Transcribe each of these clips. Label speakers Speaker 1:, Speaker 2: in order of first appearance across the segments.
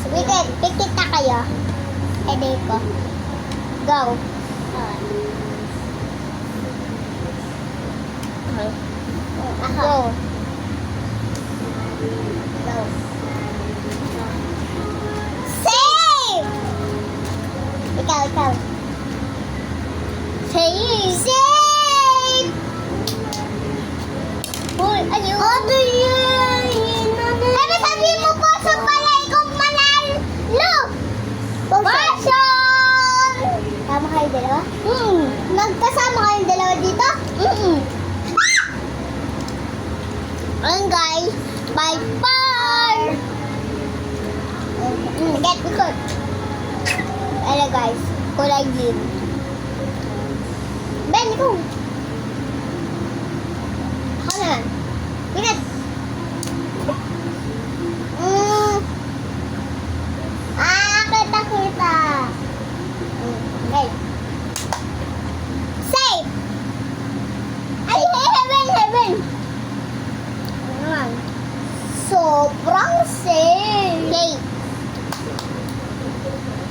Speaker 1: guys, pikit na kayo. Ede ko. Go. Ako. Go. Go. Save! Ikaw. Save! Save! Uy, ano? Ano yan? Ano sabi mo po sa pala ikaw manalo? Passion! Tama kayo dalawa? Nagkasama kayong dalawa dito? Ayun guys, bye-bye! Get good. Ayun guys, kulay green. Ben, ikaw. Ako naman. Ingat. Kita. Okay. Save. Ay, heaven. Ano naman? Sobrang safe. Safe.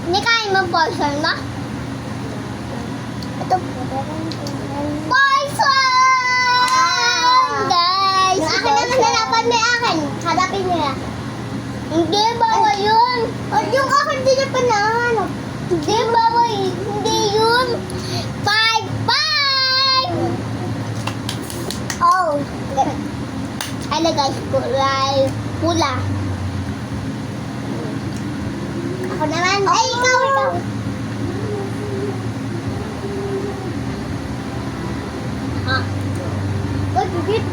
Speaker 1: Hindi kain mo portion mo? Ito. Portion! Guys. Yung akin naman hanapan mo yung akin. Hanapin niya. Hindi, bawal yun. Yung akin din yung panahanap. Hindi, bawal. Hindi yun. Bye-bye! Oh. Ano guys, kulay pula. Ako naman. Ay, ikaw. Ha? Good, good.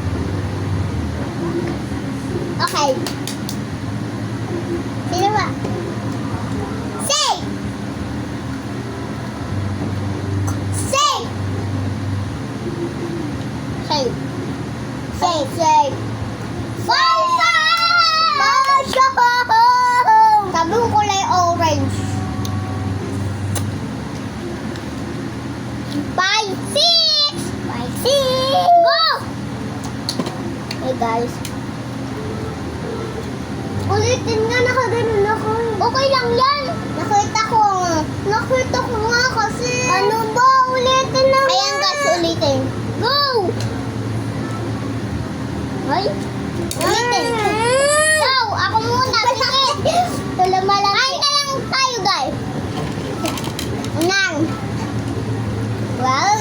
Speaker 1: Okay. Sino ba? Save! Save! Save! Save! Save! Sabi ko kulay orange. 5, 6! 5, 6! Go! Hey guys. Ulitin nga, nakaganon ako. Okay lang yan. Nakita ko nga kasi. Ano ba? Ulitin na. Ayan guys, ulitin. Go! Ay? Ulitin. Go! Ako muna. Tulama lang. Ay na lang tayo guys. Nang. Well,